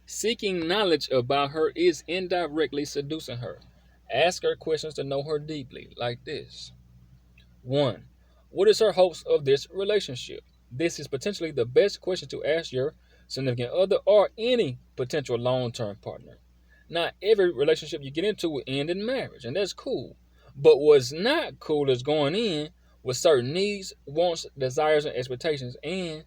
Seeking knowledge about her is indirectly seducing her. Ask her questions to know her deeply, like this. 1. What is her hopes of this relationship? This is potentially the best question to ask your significant other or any potential long term partner. Not every relationship you get into will end in marriage, and that's cool. But what's not cool is going in with certain needs, wants, desires, and expectations, and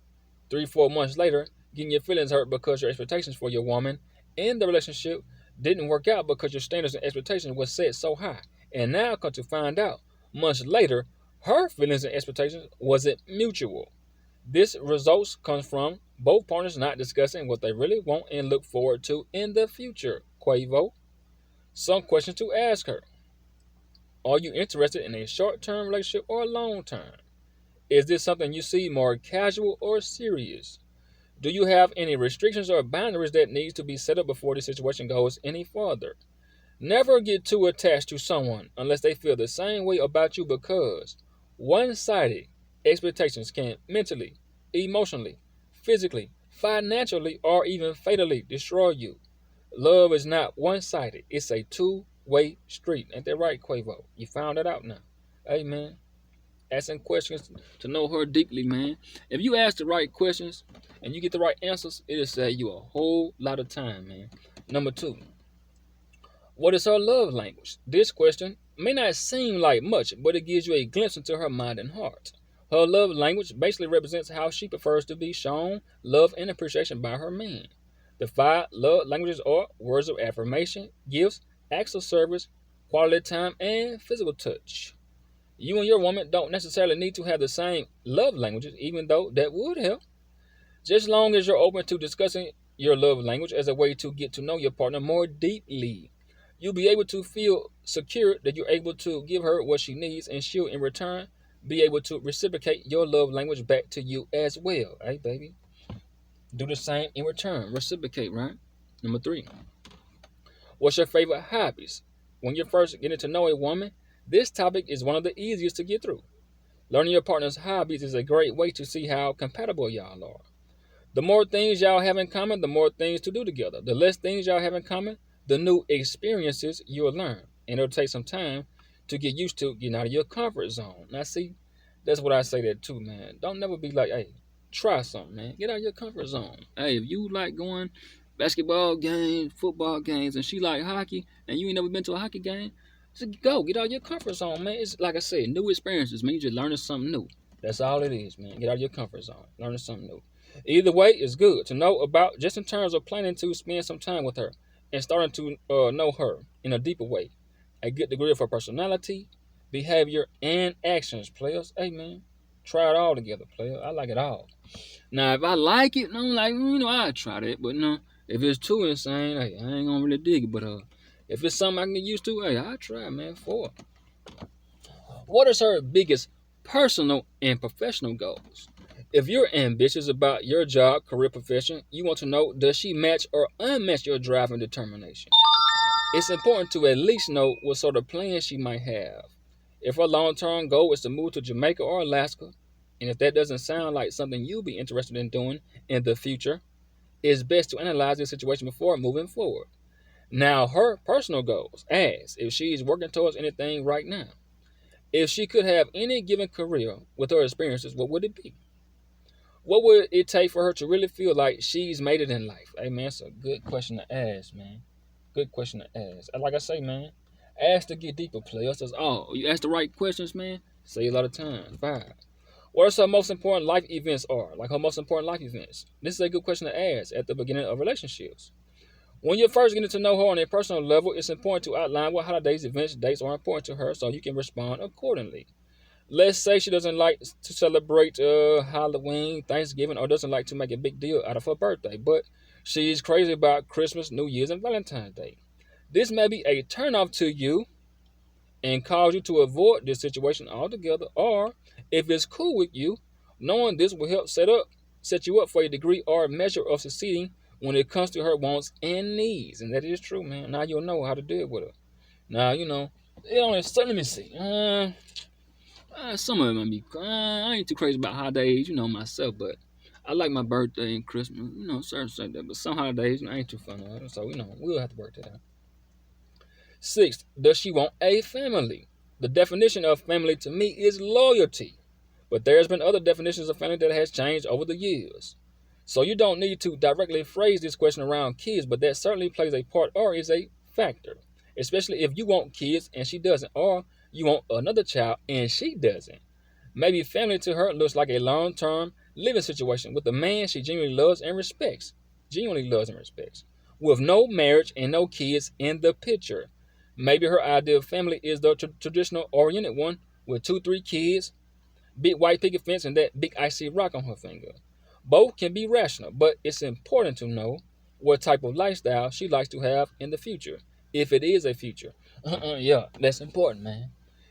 3, 4 months later, getting your feelings hurt because your expectations for your woman in the relationship didn't work out because your standards and expectations were set so high. And now come to find out, months later, her feelings and expectations wasn't mutual. This results comes from both partners not discussing what they really want and look forward to in the future. Quavo. Some questions to ask her. Are you interested in a short-term relationship or long-term? Is this something you see more casual or serious? Do you have any restrictions or boundaries that needs to be set up before the situation goes any further? Never get too attached to someone unless they feel the same way about you because one-sided expectations can mentally, emotionally, physically, financially, or even fatally destroy you. Love is not one-sided. It's a two-way street. Ain't that right, Quavo? You found that out now. Amen. Asking questions to know her deeply, man. If you ask the right questions and you get the right answers, it'll save you a whole lot of time, man. Number 2, what is her love language? This question may not seem like much, but it gives you a glimpse into her mind and heart. Her love language basically represents how she prefers to be shown love and appreciation by her man. The 5 love languages are words of affirmation, gifts, acts of service, quality time, and physical touch. You and your woman don't necessarily need to have the same love languages, even though that would help. Just long as you're open to discussing your love language as a way to get to know your partner more deeply. You'll be able to feel secure that you're able to give her what she needs and she'll in return be able to reciprocate your love language back to you as well. Hey baby. Do the same in return. Reciprocate, right? Number 3. What's your favorite hobbies? When you're first getting to know a woman, this topic is one of the easiest to get through. Learning your partner's hobbies is a great way to see how compatible y'all are. The more things y'all have in common, the more things to do together. The less things y'all have in common, the new experiences you'll learn. And it'll take some time to get used to getting out of your comfort zone. Now, see, that's what I say that too, man. Don't never be like, hey, try something, man. Get out of your comfort zone. Hey, if you like going basketball games, football games, and she like hockey, and you ain't never been to a hockey game, so go. Get out of your comfort zone, man. It's like I said, new experiences, man. You just learning something new. That's all it is, man. Get out of your comfort zone. Learning something new. Either way, it's good to know about just in terms of planning to spend some time with her and starting to know her in a deeper way. A good degree of her personality, behavior, and actions, players. Hey, man, try it all together, player. I like it all. Now, if I like it, I'm like, I try that. But no, if it's too insane, hey, I ain't gonna really dig it. But if it's something I can get used to, hey, I try, man. For what is her biggest personal and professional goals? If you're ambitious about your job, career, profession, you want to know, does she match or unmatch your drive and determination? It's important to at least know what sort of plans she might have. If her long-term goal is to move to Jamaica or Alaska, and if that doesn't sound like something you'll be interested in doing in the future, it's best to analyze the situation before moving forward. Now, her personal goals, as if she's working towards anything right now. If she could have any given career with her experiences, what would it be? What would it take for her to really feel like she's made it in life? Hey, man, that's a good question to ask, man. Good question to ask. And like I say, man, ask to get deeper, players. That's all. You ask the right questions, man, save a lot of time. 5. What are some most important life events are? Like her most important life events. This is a good question to ask at the beginning of relationships. When you're first getting to know her on a personal level, it's important to outline what holidays, events, dates are important to her so you can respond accordingly. Let's say she doesn't like to celebrate Halloween, Thanksgiving, or doesn't like to make a big deal out of her birthday, but she's crazy about Christmas, New Year's, and Valentine's Day. This may be a turnoff to you and cause you to avoid this situation altogether, or if it's cool with you, knowing this will help set you up for a degree or measure of succeeding when it comes to her wants and needs. And that is true, man. Now you'll know how to deal with her. Now, let me see. Some of it might be. I ain't too crazy about holidays, myself, but I like my birthday and Christmas, certain like that. But some holidays, I ain't too fun of it. So, we'll have to work that out. Sixth, does she want a family? The definition of family to me is loyalty. But there's been other definitions of family that has changed over the years. So you don't need to directly phrase this question around kids, but that certainly plays a part or is a factor. Especially if you want kids and she doesn't, or you want another child and she doesn't. Maybe family to her looks like a long-term living situation with a man she genuinely loves and respects. Genuinely loves and respects. With no marriage and no kids in the picture. Maybe her ideal family is the traditional oriented one with two, three kids, big white picket fence, and that big icy rock on her finger. Both can be rational, but it's important to know what type of lifestyle she likes to have in the future, if it is a future. Yeah, that's important, man.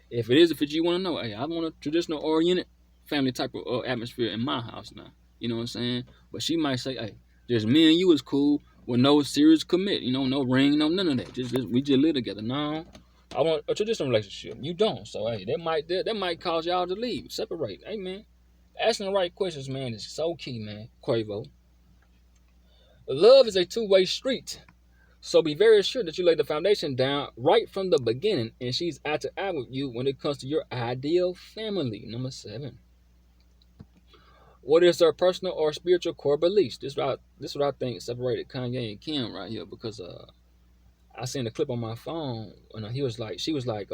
If it is a future, you want to know, hey, I want a traditional oriented family type of atmosphere in my house now. You know what I'm saying? But she might say, hey, just me and you is cool with no serious commit. No ring, no none of that. Just we just live together. No, I want a traditional relationship. You don't. So hey, that might cause y'all to leave, separate. Hey man, asking the right questions, man, is so key, man. Quavo. Love is a two-way street. So be very sure that you lay the foundation down right from the beginning, and she's out to eye with you when it comes to your ideal family. Number 7. What is her personal or spiritual core beliefs? This is what I think separated Kanye and Kim right here, because I seen a clip on my phone and she was like,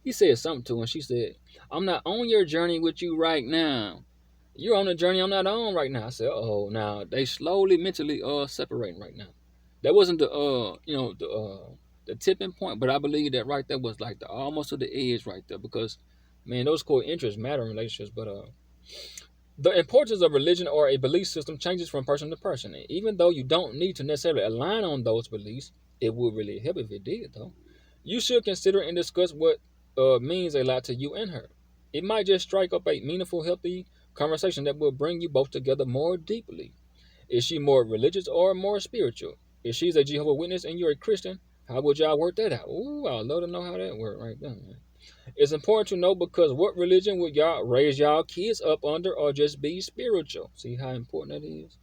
he said something to her, and she said, "I'm not on your journey with you right now. You're on a journey I'm not on right now." I said, "Oh, now they slowly mentally separating right now." That wasn't the tipping point, but I believe that right there was like the almost to the edge right there, because man, those core interests matter in relationships, but the importance of religion or a belief system changes from person to person. And even though you don't need to necessarily align on those beliefs, it would really help if it did, though. You should consider and discuss what means a lot to you and her. It might just strike up a meaningful, healthy conversation that will bring you both together more deeply. Is she more religious or more spiritual? If she's a Jehovah's Witness and you're a Christian, how would y'all work that out? Ooh, I'd love to know how that worked right there, man. It's important to know, because what religion would y'all raise y'all kids up under, or just be spiritual? See how important that is?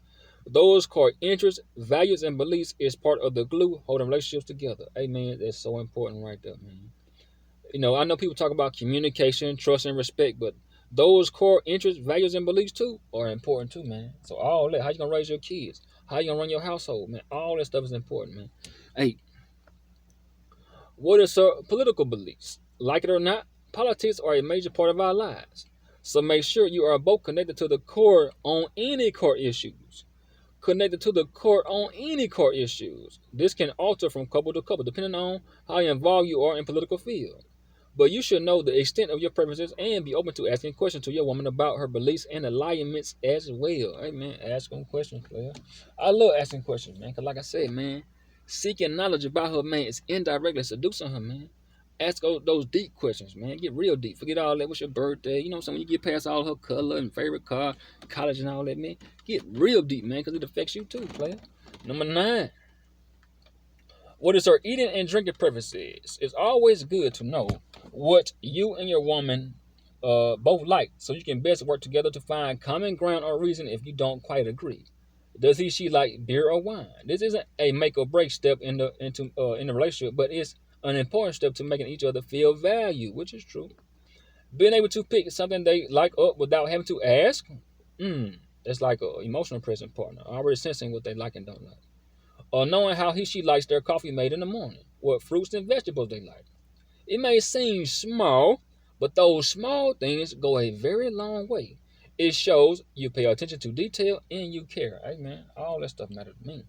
Those core interests, values, and beliefs is part of the glue holding relationships together. Amen. That's so important right there, man. I know people talk about communication, trust, and respect, but those core interests, values, and beliefs too are important too, man. So all that, how you gonna raise your kids, how you gonna run your household, man, all that stuff is important, man. Hey, what is her political beliefs? Like it or not, politics are a major part of our lives. So make sure you are both connected to the core on any core issues. Connected to the core on any core issues. This can alter from couple to couple, depending on how involved you are in political field. But you should know the extent of your preferences and be open to asking questions to your woman about her beliefs and alignments as well. Hey man, ask them questions, player. I love asking questions, man, because like I said, man, seeking knowledge about her, man, is indirectly seducing her, man. Ask those deep questions, man. Get real deep. Forget all that. What's your birthday? You know what I'm saying? When you get past all her color and favorite car, college and all that, man, get real deep, man, because it affects you too, player. Number 9. What is her eating and drinking preferences? It's always good to know what you and your woman both like, so you can best work together to find common ground or reason if you don't quite agree. Does she like beer or wine? This isn't a make or break step in the relationship, but it's an important step to making each other feel valued, which is true. Being able to pick something they like up without having to ask, that's like an emotional present partner, already sensing what they like and don't like, or knowing how she likes their coffee made in the morning, what fruits and vegetables they like. It may seem small, but those small things go a very long way. It shows you pay attention to detail and you care. Hey man, all that stuff matters to me.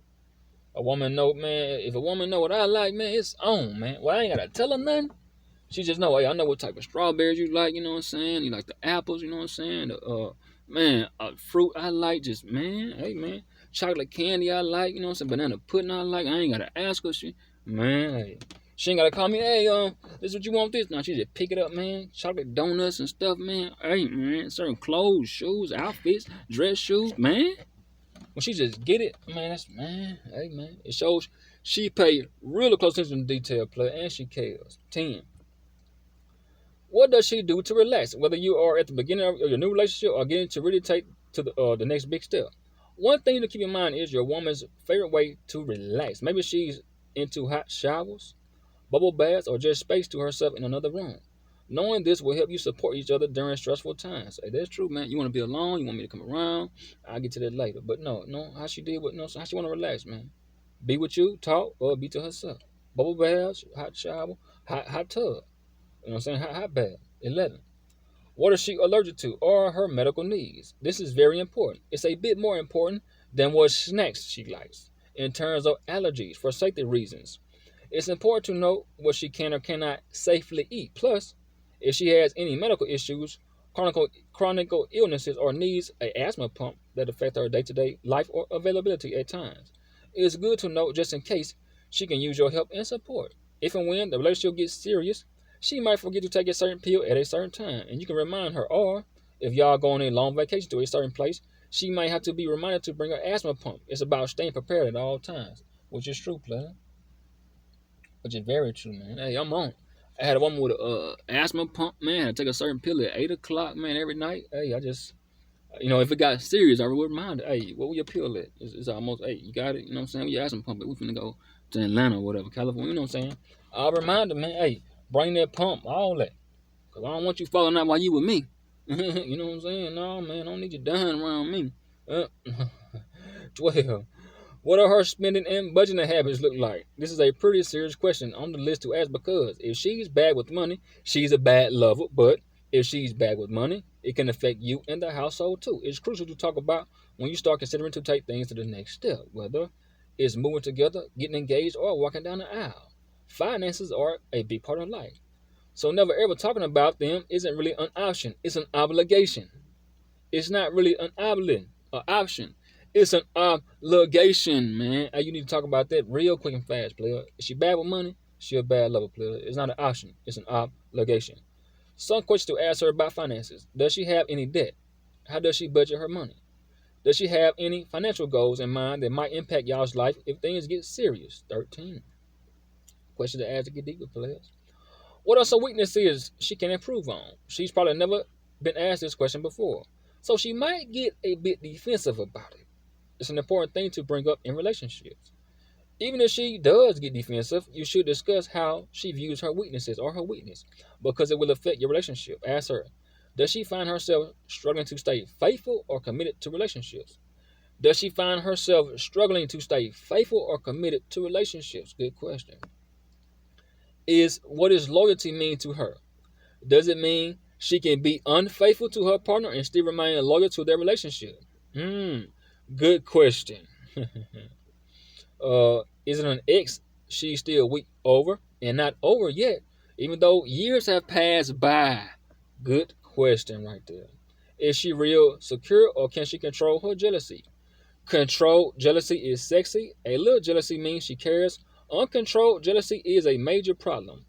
A woman know, man, if a woman know what I like, man, it's on, man. Well, I ain't gotta tell her nothing. She just know, hey, I know what type of strawberries you like, you know what I'm saying? You like the apples, you know what I'm saying? Fruit I like, just, man, hey, man. Chocolate candy I like, you know what I'm saying? Banana pudding I like. I ain't got to ask her. Man, hey. She ain't got to call me, hey, this is what you want this. Now, she just pick it up, man. Chocolate donuts and stuff, man. Hey, man, certain clothes, shoes, outfits, dress shoes, man. When she just get it, man, hey, man. It shows she paid really close attention to detail, player, and she cares. 10. What does she do to relax? Whether you are at the beginning of your new relationship or getting to really take to the next big step. One thing to keep in mind is your woman's favorite way to relax. Maybe she's into hot showers, bubble baths, or just space to herself in another room. Knowing this will help you support each other during stressful times. Hey, that's true, man. You want to be alone? You want me to come around? I'll get to that later. But no, no, how she did with no, how she want to relax, man. Be with you, talk, or be to herself. Bubble baths, hot shower, hot tub. You know what I'm saying? Hot bath. 11. What is she allergic to or her medical needs? This is very important. It's a bit more important than what snacks she likes in terms of allergies for safety reasons. It's important to know what she can or cannot safely eat. Plus, if she has any medical issues, chronic illnesses, or needs an asthma pump that affect her day-to-day life or availability at times, it's good to know just in case she can use your help and support. If and when the relationship gets serious, she might forget to take a certain pill at a certain time, and you can remind her. Or if y'all go on a long vacation to a certain place, she might have to be reminded to bring her asthma pump. It's about staying prepared at all times, which is true, player. Which is very true, man. Hey, I'm on. I had a woman with a asthma pump, man. I take a certain pill at 8 o'clock, man, every night. Hey, I just, if it got serious, I would remind her, hey, what will your pill at? It's almost, hey, you got it. You know what I'm saying? We asthma pump it. We finna go to Atlanta or whatever, California. You know what I'm saying? I'll remind her, man, hey, bring that pump, all that. Because I don't want you falling out while you with me. You know what I'm saying? No, man, I don't need you dying around me. Uh, 12. What are her spending and budgeting habits look like? This is a pretty serious question on the list to ask because if she's bad with money, she's a bad lover. But if she's bad with money, it can affect you and the household too. It's crucial to talk about when you start considering to take things to the next step, whether it's moving together, getting engaged, or walking down the aisle. Finances are a big part of life. So never ever talking about them isn't really an option. It's an obligation. It's not really an option. It's an obligation, man. You need to talk about that real quick and fast, player. Is she bad with money? She a bad lover, player. It's not an option. It's an obligation. Some questions to ask her about finances. Does she have any debt? How does she budget her money? Does she have any financial goals in mind that might impact y'all's life if things get serious? 13. Question to ask to get deeper, players. What are some weaknesses she can improve on? She's probably never been asked this question before. So she might get a bit defensive about it. It's an important thing to bring up in relationships. Even if she does get defensive, you should discuss how she views her weaknesses or her weakness because it will affect your relationship. Ask her, does she find herself struggling to stay faithful or committed to relationships? Does she find herself struggling to stay faithful or committed to relationships? Good question. What does loyalty mean to her? Does it mean she can be unfaithful to her partner and still remain loyal to their relationship? Good question. Is it an ex she's still weak over and not over yet, even though years have passed by? Good question right there. Is she real secure or can she control her jealousy? Controlled jealousy is sexy. A little jealousy means she cares. Uncontrolled jealousy is a major problem.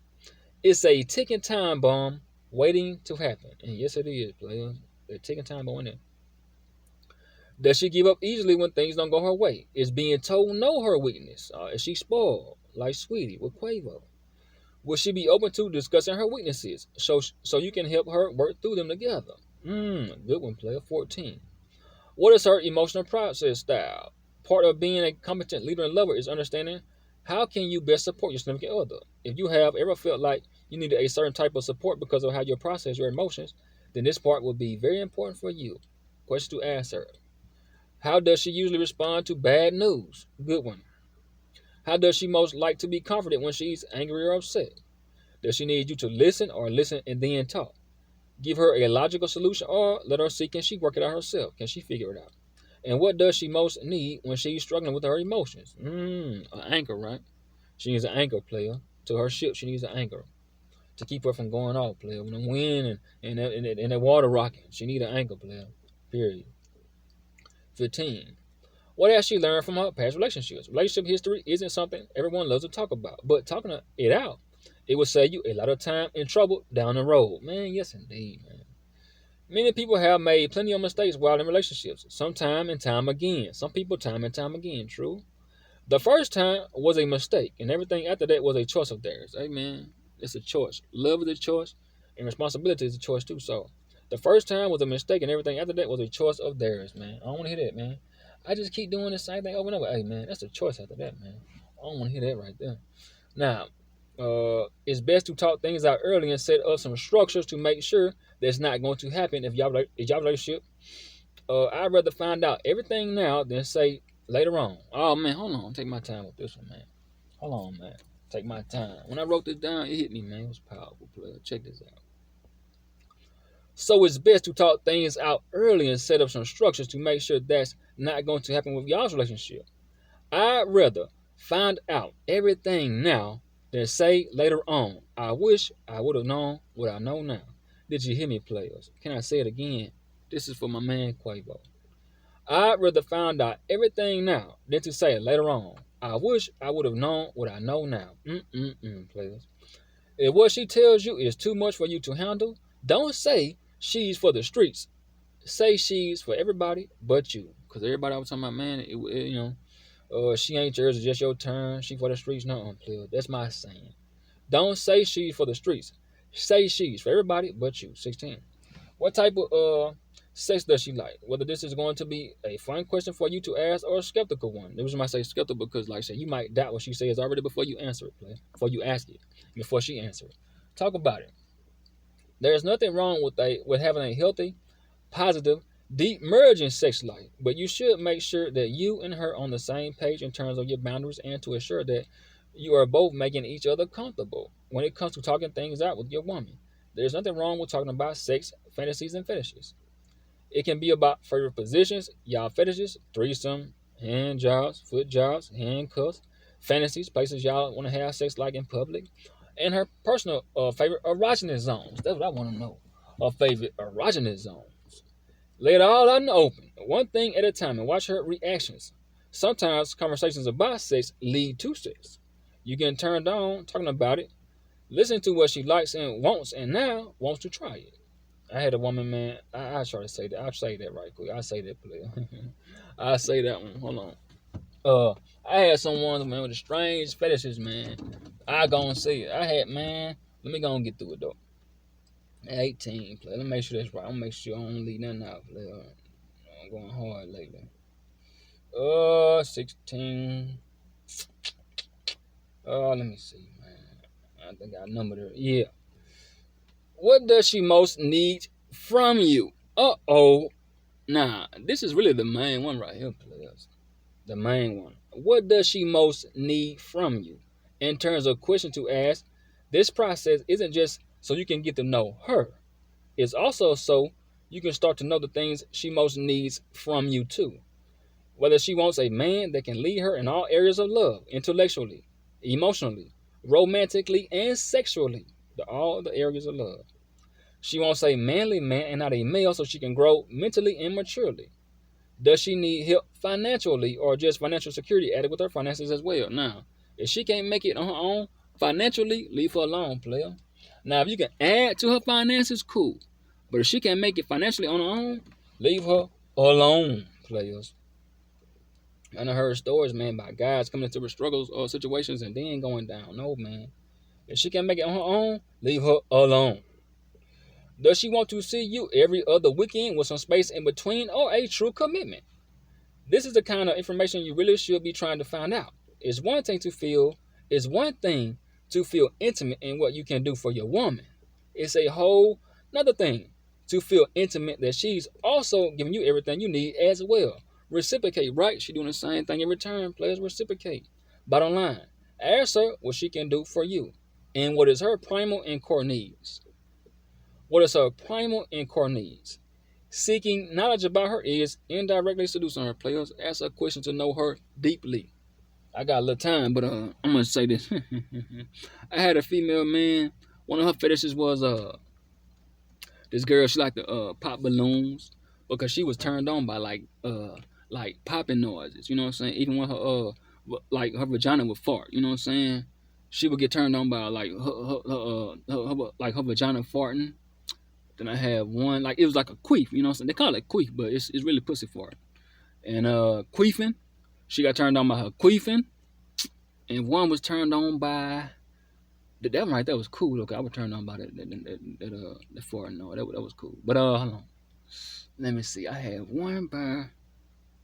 It's a ticking time bomb waiting to happen. And yes, it is, player. A ticking time bomb in there. Does she give up easily when things don't go her way? Is being told no her weakness? Is she spoiled, like Sweetie with Quavo? Will she be open to discussing her weaknesses so you can help her work through them together? Good one, player. 14. What is her emotional process style? Part of being a competent leader and lover is understanding how can you best support your significant other. If you have ever felt like you needed a certain type of support because of how you process your emotions, then this part will be very important for you. Question to ask her. How does she usually respond to bad news? Good one. How does she most like to be comforted when she's angry or upset? Does she need you to listen or listen and then talk? Give her a logical solution or let her see can she work it out herself? Can she figure it out? And what does she most need when she's struggling with her emotions? An anchor, right? She needs an anchor, player. To her ship, she needs an anchor to keep her from going off, player. When the wind and the water rocking, she needs an anchor, player. Period. 15. What has she learned from her past relationships? Relationship history isn't something everyone loves to talk about, but talking it out, it will save you a lot of time and trouble down the road. Man, yes indeed, man. Many people have made plenty of mistakes while in relationships, some time and time again. Some people time and time again, true. The first time was a mistake, and everything after that was a choice of theirs. Amen. It's a choice. Love is a choice, and responsibility is a choice too. So The first time was a mistake, and everything after that was a choice of theirs, man. I don't want to hear that, man. I just keep doing the same thing over and over. Hey, man, that's a choice after that, man. I don't want to hear that right there. Now, it's best to talk things out early and set up some structures to make sure that's not going to happen if y'all relationship. I'd rather find out everything now than say later on. Oh man, hold on, take my time with this one, man. Hold on, man. Take my time. When I wrote this down, it hit me, man. It was powerful. Player. Check this out. So it's best to talk things out early and set up some structures to make sure that's not going to happen with y'all's relationship. I'd rather find out everything now than say later on. I wish I would have known what I know now. Did you hear me, players? Can I say it again? This is for my man Quavo. I'd rather find out everything now than to say it later on. I wish I would have known what I know now. Players. If what she tells you is too much for you to handle, don't say she's for the streets. Say she's for everybody but you. Because everybody I was talking about, man, she ain't yours, it's just your turn. She for the streets, no, player. That's my saying. Don't say she's for the streets. Say she's for everybody but you. 16. What type of sex does she like? Whether this is going to be a fun question for you to ask or a skeptical one. The reason I say skeptical because, like I said, you might doubt what she says already before you answer it, player. Before you ask it, before she answers. Talk about it. There's nothing wrong with having a healthy, positive, deep merging sex life, but you should make sure that you and her are on the same page in terms of your boundaries and to ensure that you are both making each other comfortable when it comes to talking things out with your woman. There's nothing wrong with talking about sex, fantasies, and fetishes. It can be about favorite positions, y'all fetishes, threesome, hand jobs, foot jobs, handcuffs, fantasies, places y'all want to have sex like in public, and her personal favorite erogenous zones. That's what I want to know. Her favorite erogenous zones. Lay it all out in the open, one thing at a time, and watch her reactions. Sometimes conversations about sex lead to sex. You get turned on talking about it, listen to what she likes and wants, and now wants to try it. I had a woman, man. I try to say that. I'll say that right quick. I say that, player. I say that one. Hold on. I had someone, man, with a strange fetishes, man. I go and see it. I had, man. Let me go and get through it though. 18, player. Let me make sure that's right. I'm gonna make sure I don't leave nothing out, player. I'm going hard lately. 16. Let me see, man. I think I numbered her. Yeah. What does she most need from you? Nah, this is really the main one right here, players. The main one. What does she most need from you? In terms of question to ask, this process isn't just so you can get to know her. It's also so you can start to know the things she most needs from you too. Whether she wants a man that can lead her in all areas of love, intellectually, emotionally, romantically, and sexually, all the areas of love. She wants a manly man and not a male so she can grow mentally and maturely. Does she need help financially or just financial security added with her finances as well? Now, if she can't make it on her own financially, leave her alone, player. Now, if you can add to her finances, cool. But if she can't make it financially on her own, leave her alone, players. I done heard stories, man, about guys coming into her struggles or situations and then going down. No, man. If she can't make it on her own, leave her alone. Does she want to see you every other weekend with some space in between or a true commitment? This is the kind of information you really should be trying to find out. It's one thing to feel intimate in what you can do for your woman. It's a whole another thing to feel intimate that she's also giving you everything you need as well. Reciprocate, right? She doing the same thing in return. Players reciprocate. Bottom line, ask her what she can do for you and what is her primal and core needs. What is her primal and core needs? Seeking knowledge about her is indirectly seducing her. Players ask her questions to know her deeply. I got a little time, but I'm gonna say this. I had a female, man. One of her fetishes was this girl. She liked to pop balloons because she was turned on by like popping noises. You know what I'm saying? Even when her like her vagina would fart. You know what I'm saying? She would get turned on by like her vagina farting. Then I have one, like, it was like a queef, you know what I'm saying? They call it queef, but it's really pussy fart. And queefing, she got turned on by her queefing. And one was turned on by That one right there was cool. Okay, I was turned on by that foreign. No, that was cool. But hold on. Let me see. I had one by.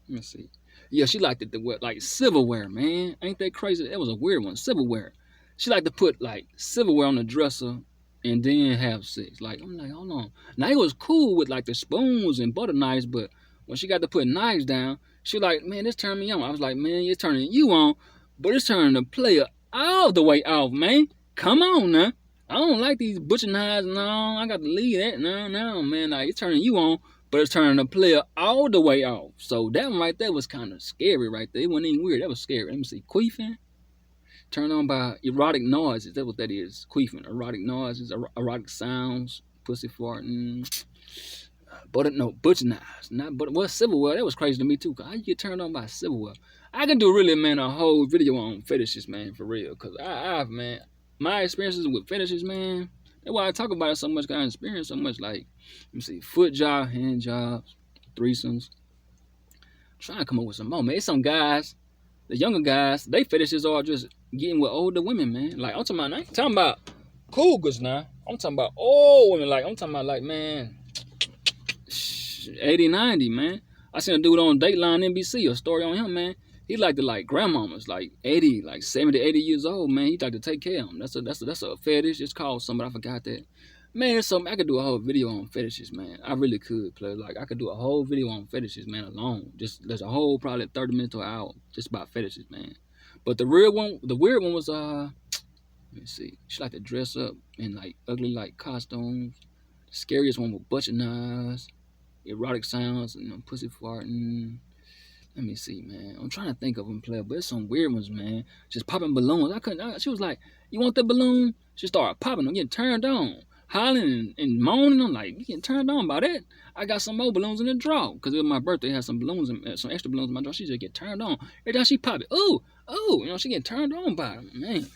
Let me see. Yeah, she liked it to wear like silverware, man. Ain't that crazy? That was a weird one. Silverware. She liked to put like silverware on the dresser and then have sex. Like I'm like, hold on. Now it was cool with like the spoons and butter knives, but when she got to put knives down, she like, man, this turned me on. I was like, man, it's turning you on, but it's turning the player all the way off, man. Come on now. I don't like these butcher knives. No, I got to leave that. No, man. Like, it's turning you on, but it's turning the player all the way off. So that one right there was kind of scary right there. It wasn't even weird. That was scary. Let me see. Queefing. Turned on by erotic noises. That's what that is. Queefing. Erotic noises, erotic sounds, pussy farting. But no, butcher knives. Not but what silverware. That was crazy to me too. How you get turned on by silverware? I can do really, man, a whole video on fetishes, man, for real. Cause I've man, my experiences with fetishes, man. That's why I talk about it so much. Cause I experienced so much. Like, let me see, foot job, hand jobs, threesomes. I'm trying to come up with some more, man. It's some guys, the younger guys, they fetishes are just getting with older women, man. Like I'm talking about cougars now. I'm talking about old women. Like I'm talking about like, man, 80, 90, man. I seen a dude on Dateline NBC, a story on him, man. He like to like grandmamas, like 80, like 70, 80 years old, man. He like to take care of them. That's a fetish. It's called something. I forgot that. Man, it's something I could do a whole video on fetishes, man. I really could play. Like I could do a whole video on fetishes, man, alone. Just there's a whole probably 30 minutes to an hour just about fetishes, man. But the real one, the weird one was let me see. She like to dress up in like ugly like costumes. The scariest one was butcher knives, erotic sounds, and pussy farting. Let me see, man. I'm trying to think of them, player, but it's some weird ones, man. Just popping balloons. I couldn't. She was like, "You want that balloon?" She started popping. I'm getting turned on, hollering and moaning. I'm like, "You getting turned on by that?" I got some more balloons in the drawer because it was my birthday. I had some balloons, some extra balloons in my drawer. She just get turned on every time she pop it. Ooh, she getting turned on by it, man.